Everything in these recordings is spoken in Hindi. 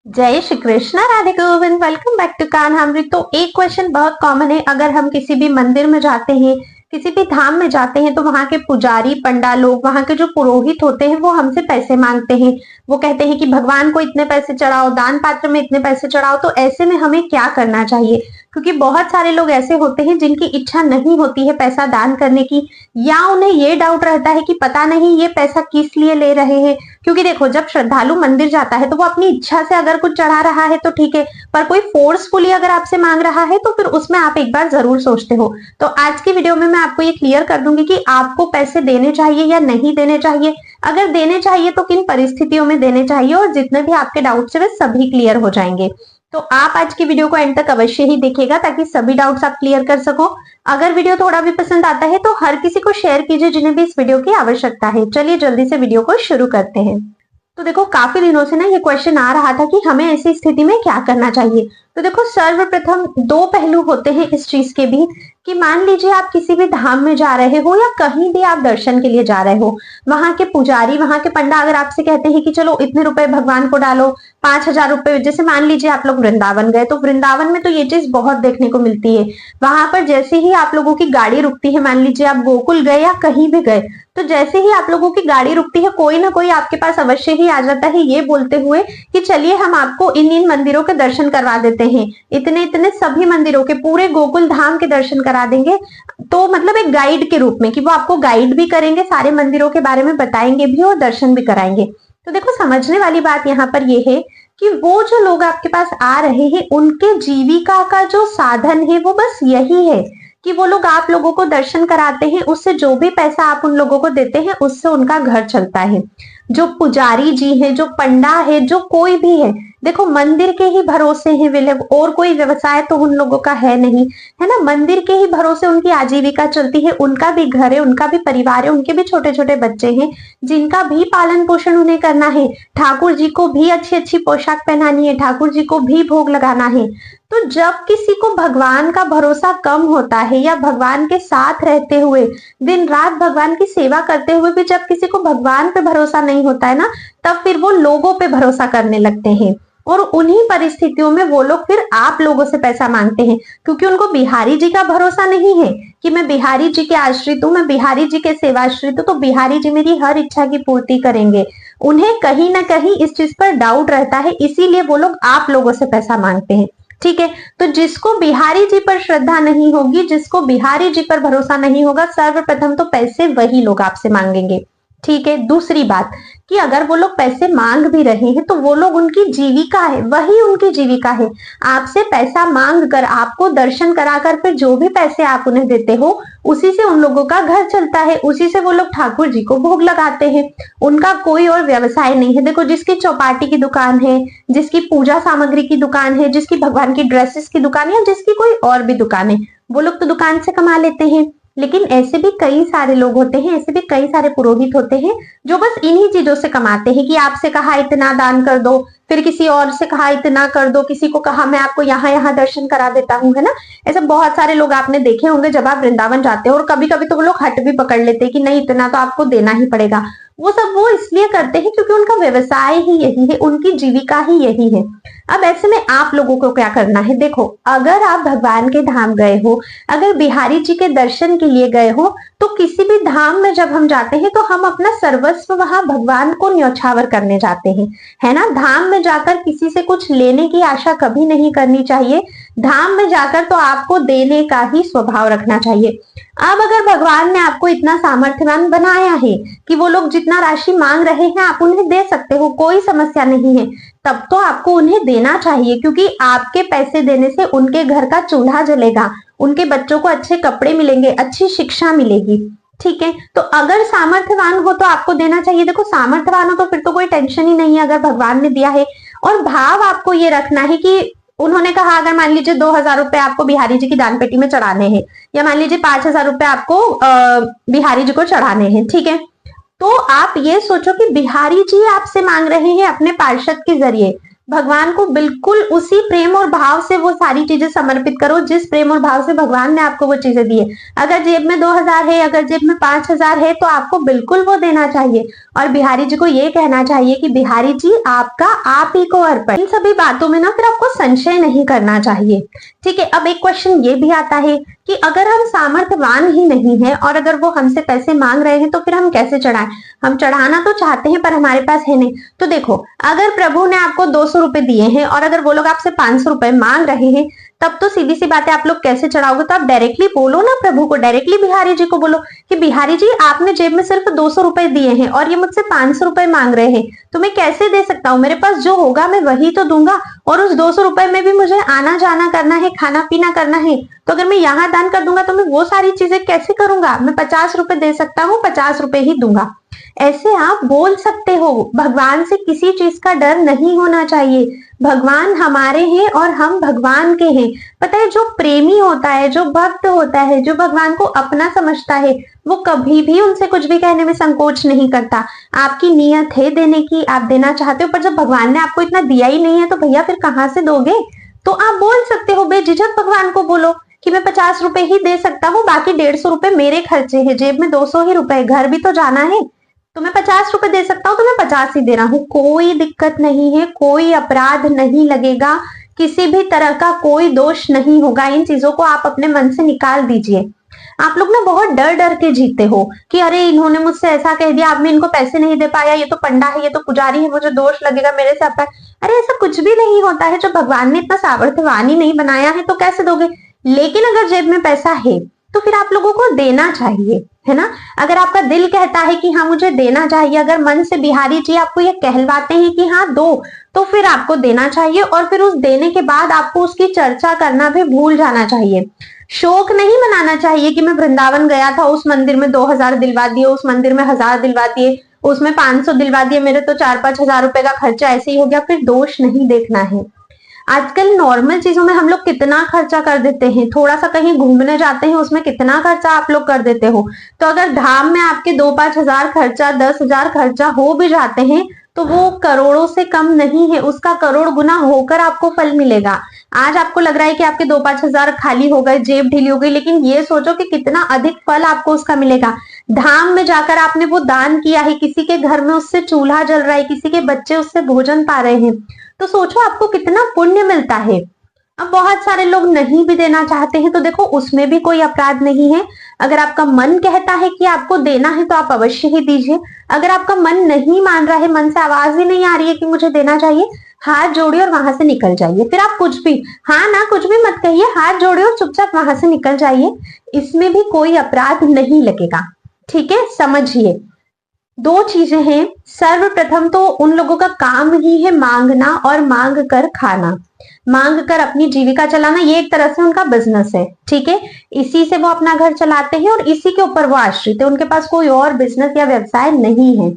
जय Shri Krishna, Radhe Govind. Welcome back to Kanhamrit. तो एक क्वेश्चन बहुत कॉमन है, अगर हम किसी भी मंदिर में जाते हैं, किसी भी धाम में जाते हैं, तो वहां के पुजारी पंडा लोग, वहां के जो पुरोहित होते हैं, वो हमसे पैसे मांगते हैं। वो कहते हैं कि भगवान को इतने पैसे चढ़ाओ, दान पात्र में इतने पैसे चढ़ाओ। तो ऐसे में हमें क्या करना चाहिए? क्योंकि बहुत सारे लोग ऐसे होते हैं जिनकी इच्छा नहीं होती है पैसा दान करने की, या उन्हें ये डाउट रहता है कि पता नहीं ये पैसा किस लिए ले रहे हैं। क्योंकि देखो, जब श्रद्धालु मंदिर जाता है तो वो अपनी इच्छा से अगर कुछ चढ़ा रहा है तो ठीक है, पर कोई फोर्सफुली अगर आपसे मांग रहा है तो फिर उसमें आप एक बार जरूर सोचते हो। तो आज की वीडियो में मैं आपको ये क्लियर कर दूंगी कि आपको पैसे देने चाहिए या नहीं देने चाहिए। अगर देने चाहिए तो किन परिस्थितियों में देने चाहिए, और जितने भी आपके डाउट्स है वे सभी क्लियर हो जाएंगे। तो आप आज की वीडियो को एंड तक अवश्य ही देखिएगा ताकि सभी डाउट्स आप क्लियर कर सको। अगर वीडियो थोड़ा भी पसंद आता है तो हर किसी को शेयर कीजिए जिन्हें भी इस वीडियो की आवश्यकता है। चलिए जल्दी से वीडियो को शुरू करते हैं। तो देखो, काफी दिनों से ना ये क्वेश्चन आ रहा था कि हमें ऐसी स्थिति में क्या करना चाहिए। तो देखो, सर्वप्रथम दो पहलू होते हैं इस चीज के भी, कि मान लीजिए आप किसी भी धाम में जा रहे हो या कहीं भी आप दर्शन के लिए जा रहे हो, वहां के पुजारी, वहां के पंडा अगर आपसे कहते हैं कि चलो इतने रुपए भगवान को डालो, 5,000 रुपए। जैसे मान लीजिए आप लोग वृंदावन गए, तो वृंदावन में तो ये चीज बहुत देखने को मिलती है। वहां पर जैसे ही आप लोगों की गाड़ी रुकती है, मान लीजिए आप गोकुल गए या कहीं भी गए, तो जैसे ही आप लोगों की गाड़ी रुकती है, कोई ना कोई आपके पास अवश्य ही आ जाता है ये बोलते हुए कि चलिए हम आपको इन इन मंदिरों के दर्शन करवा देते हैं, इतने इतने सभी मंदिरों के, पूरे गोकुल धाम के दर्शन करा देंगे। तो मतलब एक गाइड के रूप में, कि वो आपको गाइड भी करेंगे, सारे मंदिरों के बारे में बताएंगे भी और दर्शन भी कराएंगे। तो देखो, समझने वाली बात यहाँ पर ये है कि वो जो लोग आपके पास आ रहे हैं, उनके जीविका का जो साधन है वो बस यही है कि वो लोग आप लोगों को दर्शन कराते हैं, उससे जो भी पैसा आप उन लोगों को देते हैं उससे उनका घर चलता है। जो पुजारी जी है, जो पंडा है, जो कोई भी है, देखो मंदिर के ही भरोसे हैं वे लोग, और कोई व्यवसाय तो उन लोगों का है नहीं, है ना। मंदिर के ही भरोसे उनकी आजीविका चलती है, उनका भी घर है, उनका भी परिवार है, उनके भी छोटे छोटे बच्चे हैं जिनका भी पालन पोषण उन्हें करना है। ठाकुर जी को भी अच्छी अच्छी पोशाक पहनानी है, ठाकुर जी को भी भोग लगाना है। तो जब किसी को भगवान का भरोसा कम होता है, या भगवान के साथ रहते हुए, दिन रात भगवान की सेवा करते हुए भी जब किसी को भगवान पे भरोसा नहीं होता है ना, तब फिर वो लोगों पे भरोसा करने लगते हैं। और उन्हीं परिस्थितियों में वो लोग फिर आप लोगों से पैसा मांगते हैं, क्योंकि उनको बिहारी जी का भरोसा नहीं है कि मैं बिहारी जी के आश्रित हूँ, मैं बिहारी जी के सेवाश्रित हूँ, तो बिहारी जी मेरी हर इच्छा की पूर्ति करेंगे। उन्हें कहीं ना कहीं इस चीज पर डाउट रहता है, इसीलिए वो लोग आप लोगों से पैसा मांगते हैं। ठीक है, तो जिसको बिहारी जी पर श्रद्धा नहीं होगी, जिसको बिहारी जी पर भरोसा नहीं होगा, सर्वप्रथम तो पैसे वही लोग आपसे मांगेंगे। ठीक है, दूसरी बात कि अगर वो लोग पैसे मांग भी रहे हैं तो वो लोग, उनकी जीविका है, वही उनकी जीविका है। आपसे पैसा मांग कर, आपको दर्शन कराकर फिर जो भी पैसे आप उन्हें देते हो, उसी से उन लोगों का घर चलता है, उसी से वो लोग ठाकुर जी को भोग लगाते हैं। उनका कोई और व्यवसाय नहीं है। देखो, जिसकी चौपाटी की दुकान है, जिसकी पूजा सामग्री की दुकान है, जिसकी भगवान की ड्रेसेस की दुकान है, या जिसकी कोई और भी दुकान है, वो लोग तो दुकान से कमा लेते हैं। लेकिन ऐसे भी कई सारे लोग होते हैं, ऐसे भी कई सारे पुरोहित होते हैं जो बस इन्हीं चीजों से कमाते हैं, कि आपसे कहा इतना दान कर दो, फिर किसी और से कहा इतना कर दो, किसी को कहा मैं आपको यहाँ यहाँ दर्शन करा देता हूँ, है ना। ऐसे बहुत सारे लोग आपने देखे होंगे जब आप वृंदावन जाते हो, और कभी कभी तो वो लोग हट भी पकड़ लेते हैं कि नहीं, इतना तो आपको देना ही पड़ेगा। वो सब वो इसलिए करते हैं क्योंकि उनका व्यवसाय ही यही है, उनकी जीविका ही यही है। अब ऐसे में आप लोगों को क्या करना है? देखो, अगर आप भगवान के धाम गए हो, अगर बिहारी जी के दर्शन के लिए गए हो, तो किसी भी धाम में जब हम जाते हैं तो हम अपना सर्वस्व वहां भगवान को न्यौछावर करने जाते हैं, है ना। धाम में जाकर किसी से कुछ लेने की आशा कभी नहीं करनी चाहिए। धाम में जाकर तो आपको देने का ही स्वभाव रखना चाहिए। अब अगर भगवान ने आपको इतना सामर्थ्यवान बनाया है कि वो लोग जितना राशि मांग रहे हैं आप उन्हें दे सकते हो, कोई समस्या नहीं है, तब तो आपको उन्हें देना चाहिए, क्योंकि आपके पैसे देने से उनके घर का चूल्हा जलेगा, उनके बच्चों को अच्छे कपड़े मिलेंगे, अच्छी शिक्षा मिलेगी। ठीक है, तो अगर सामर्थ्यवान हो तो आपको देना चाहिए। देखो, सामर्थ्यवान हो तो फिर तो कोई टेंशन ही नहीं है अगर भगवान ने दिया है। और भाव आपको ये रखना है कि उन्होंने कहा, अगर मान लीजिए 2,000 रुपए आपको बिहारी जी की दान पेटी में चढ़ाने हैं, या मान लीजिए 5,000 रुपए आपको बिहारी जी को चढ़ाने हैं, ठीक है, तो आप ये सोचो कि बिहारी जी आपसे मांग रहे हैं अपने पार्षद के जरिए, भगवान को बिल्कुल उसी प्रेम और भाव से वो सारी चीजें समर्पित करो जिस प्रेम और भाव से भगवान ने आपको वो चीजें दी है। अगर जेब में 2000 है, अगर जेब में 5000 है, तो आपको बिल्कुल वो देना चाहिए और बिहारी जी को ये कहना चाहिए कि बिहारी जी आपका आप ही को अर्पण। इन सभी बातों में ना फिर आपको संशय नहीं करना चाहिए। ठीक है, अब एक क्वेश्चन ये भी आता है कि अगर हम सामर्थ्यवान ही नहीं है और अगर वो हमसे पैसे मांग रहे हैं तो फिर हम कैसे चढ़ाएं? हम चढ़ाना तो चाहते हैं पर हमारे पास है नहीं। तो देखो, अगर प्रभु ने आपको 200 रुपए दिए हैं और अगर वो लोग आपसे 500 रुपए मांग रहे हैं, तब तो सीधी सी बात है, आप लोग कैसे चढ़ाओगे? तो आप डायरेक्टली बोलो ना प्रभु को, डायरेक्टली बिहारी जी को बोलो कि बिहारी जी आपने जेब में सिर्फ 200 रुपए दिए हैं और ये मुझसे 500 रुपए मांग रहे हैं, तो मैं कैसे दे सकता हूँ? मेरे पास जो होगा मैं वही तो दूंगा और उस 200 रुपए में भी मुझे आना जाना करना है, खाना पीना करना है। तो अगर मैं यहाँ दान कर दूंगा तो मैं वो सारी चीजें कैसे करूंगा? मैं 50 रुपए दे सकता हूँ, 50 रुपए ही दूंगा। ऐसे आप बोल सकते हो। भगवान से किसी चीज का डर नहीं होना चाहिए। भगवान हमारे हैं और हम भगवान के हैं। पता है, जो प्रेमी होता है, जो भक्त होता है, जो भगवान को अपना समझता है, वो कभी भी उनसे कुछ भी कहने में संकोच नहीं करता। आपकी नीयत है देने की, आप देना चाहते हो, पर जब भगवान ने आपको इतना दिया ही नहीं है तो भैया फिर कहाँ से दोगे? तो आप बोल सकते हो, बेझिझक भगवान को बोलो कि मैं 50 रुपए ही दे सकता हूँ, बाकी 150 रुपए मेरे खर्चे हैं, जेब में 200 ही रुपए, घर भी तो जाना है, तो मैं 50 रुपए दे सकता हूँ तो मैं 50 ही दे रहा हूँ। कोई दिक्कत नहीं है, कोई अपराध नहीं लगेगा, किसी भी तरह का कोई दोष नहीं होगा। इन चीजों को आप अपने मन से निकाल दीजिए। आप लोग ना बहुत डर डर के जीते हो कि अरे इन्होंने मुझसे ऐसा कह दिया, अब मैं इनको पैसे नहीं दे पाया, ये तो पंडा है, ये तो पुजारी है, मुझे दोष लगेगा, मेरे से अपराध। अरे ऐसा कुछ भी नहीं होता है। जब भगवान ने इतना सामर्थ्यवान ही नहीं बनाया है तो कैसे दोगे? लेकिन अगर जेब में पैसा है तो फिर आप लोगों को देना चाहिए, है ना? अगर आपका दिल कहता है कि हाँ मुझे देना चाहिए, अगर मन से बिहारी जी आपको ये कहलवाते हैं कि हाँ दो, तो फिर आपको देना चाहिए और फिर उस देने के बाद आपको उसकी चर्चा करना भी भूल जाना चाहिए। शोक नहीं मनाना चाहिए कि मैं वृंदावन गया था, उस मंदिर में 2000 दिलवा दिए, उस मंदिर में 1000 दिलवा दिए, उसमें 500 दिलवा दिए, मेरे तो 4-5 हजार रुपए का खर्चा ऐसे ही हो गया। फिर दोष नहीं देखना है। आजकल नॉर्मल चीजों में हम लोग कितना खर्चा कर देते हैं, थोड़ा सा कहीं घूमने जाते हैं उसमें कितना खर्चा आप लोग कर देते हो। तो अगर धाम में आपके 2-5 हजार खर्चा, 10,000 खर्चा हो भी जाते हैं तो वो करोड़ों से कम नहीं है, उसका करोड़ गुना होकर आपको फल मिलेगा। आज आपको लग रहा है कि आपके 2-5 हजार खाली हो गए, जेब ढीली हो गई, लेकिन ये सोचो कि कितना अधिक फल आपको उसका मिलेगा। धाम में जाकर आपने वो दान किया है, किसी के घर में उससे चूल्हा जल रहा है, किसी के बच्चे उससे भोजन पा रहे हैं, तो सोचो आपको कितना पुण्य मिलता है। अब बहुत सारे लोग नहीं भी देना चाहते हैं तो देखो उसमें भी कोई अपराध नहीं है। अगर आपका मन कहता है कि आपको देना है तो आप अवश्य ही दीजिए। अगर आपका मन नहीं मान रहा है, मन से आवाज ही नहीं आ रही है कि मुझे देना चाहिए, हाथ जोड़िए और वहां से निकल जाइए। फिर आप कुछ भी हाँ ना कुछ भी मत कहिए, हाथ जोड़िए और चुपचाप वहां से निकल जाइए। इसमें भी कोई अपराध नहीं लगेगा। ठीक है, समझिए। दो चीजें हैं। सर्वप्रथम तो उन लोगों का काम ही है मांगना और मांग कर खाना, मांग कर अपनी जीविका चलाना, ये एक तरह से उनका बिजनेस है। ठीक है, इसी से वो अपना घर चलाते हैं और इसी के ऊपर वो आश्रित है, उनके पास कोई और बिजनेस या व्यवसाय नहीं है।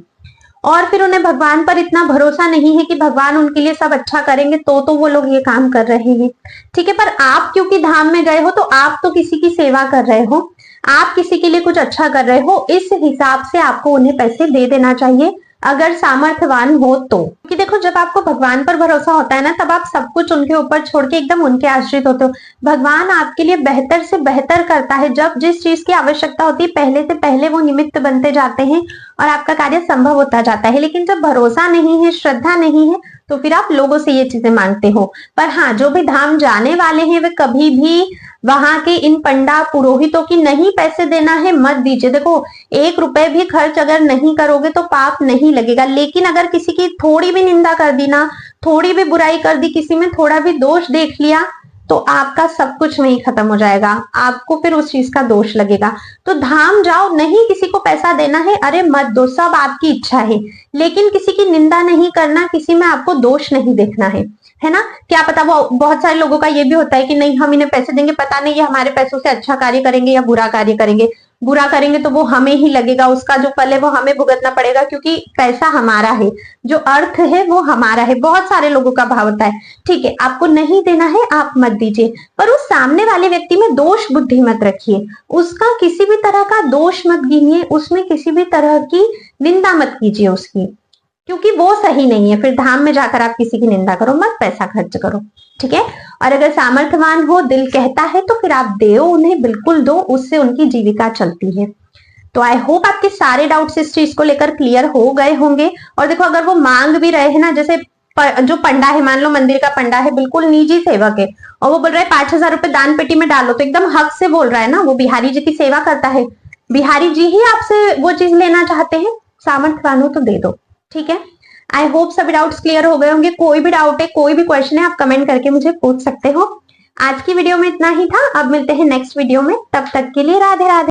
और फिर उन्हें भगवान पर इतना भरोसा नहीं है कि भगवान उनके लिए सब अच्छा करेंगे, तो वो लोग ये काम कर रहे हैं। ठीक है, पर आप क्योंकि धाम में गए हो तो आप तो किसी की सेवा कर रहे हो, आप किसी के लिए कुछ अच्छा कर रहे हो, इस हिसाब से आपको उन्हें पैसे दे देना चाहिए अगर सामर्थ्यवान हो तो। क्योंकि देखो, जब आपको भगवान पर भरोसा होता है ना, तब आप सब कुछ उनके ऊपर छोड़ के एकदम उनके आश्रित होते हो। भगवान आपके लिए बेहतर से बेहतर करता है। जब जिस चीज की आवश्यकता होती है पहले से पहले वो निमित्त बनते जाते हैं और आपका कार्य संभव होता जाता है। लेकिन जब भरोसा नहीं है, श्रद्धा नहीं है, तो फिर आप लोगों से ये चीजें मांगते हो। पर हाँ, जो भी धाम जाने वाले हैं वे कभी भी वहां के इन पंडा पुरोहितों की नहीं पैसे देना है मत दीजिए। देखो, 1 रुपए भी खर्च अगर नहीं करोगे तो पाप नहीं लगेगा, लेकिन अगर किसी की थोड़ी भी निंदा कर दी ना, थोड़ी भी बुराई कर दी, किसी में थोड़ा भी दोष देख लिया, तो आपका सब कुछ वहीं खत्म हो जाएगा, आपको फिर उस चीज का दोष लगेगा। तो धाम जाओ, नहीं किसी को पैसा देना है, अरे मत दो, सब आपकी इच्छा है, लेकिन किसी की निंदा नहीं करना, किसी में आपको दोष नहीं देखना है ना? क्या पता, वो बहुत सारे लोगों का ये भी होता है कि नहीं हम इन्हें पैसे देंगे, पता नहीं ये हमारे पैसों से अच्छा कार्य करेंगे या बुरा कार्य करेंगे। बुरा करेंगे तो वो हमें ही लगेगा, उसका जो फल है वो हमें भुगतना पड़ेगा, क्योंकि पैसा हमारा है, जो अर्थ है वो हमारा है। बहुत सारे लोगों का भाव होता है। ठीक है, आपको नहीं देना है, आप मत दीजिए, पर उस सामने वाले व्यक्ति में दोष बुद्धि मत रखिए, उसका किसी भी तरह का दोष मत गिनिए, उसमें किसी भी तरह की निंदा मत कीजिए उसकी। क्योंकि वो सही नहीं है। फिर धाम में जाकर आप किसी की निंदा करो मत, पैसा खर्च करो, ठीक है। और अगर सामर्थ्यवान हो, दिल कहता है तो फिर आप दो उन्हें, बिल्कुल दो, उससे उनकी जीविका चलती है। तो आई होप आपके सारे डाउट्स इस चीज को लेकर क्लियर हो गए होंगे। और देखो अगर वो मांग भी रहे हैं ना, जैसे जो पंडा है, मान लो मंदिर का पंडा है, बिल्कुल निजी सेवक है, और वो बोल रहा है 5,000 रुपए दान पेटी में डालो, तो एकदम हक से बोल रहा है ना, वो बिहारी जी की सेवा करता है, बिहारी जी ही आपसे वो चीज लेना चाहते हैं, सामर्थ्यवान हो तो दे दो, ठीक है। आई होप सभी डाउट्स क्लियर हो गए होंगे। कोई भी डाउट है, कोई भी क्वेश्चन है, आप कमेंट करके मुझे पूछ सकते हो। आज की वीडियो में इतना ही था, अब मिलते हैं नेक्स्ट वीडियो में, तब तक के लिए राधे राधे।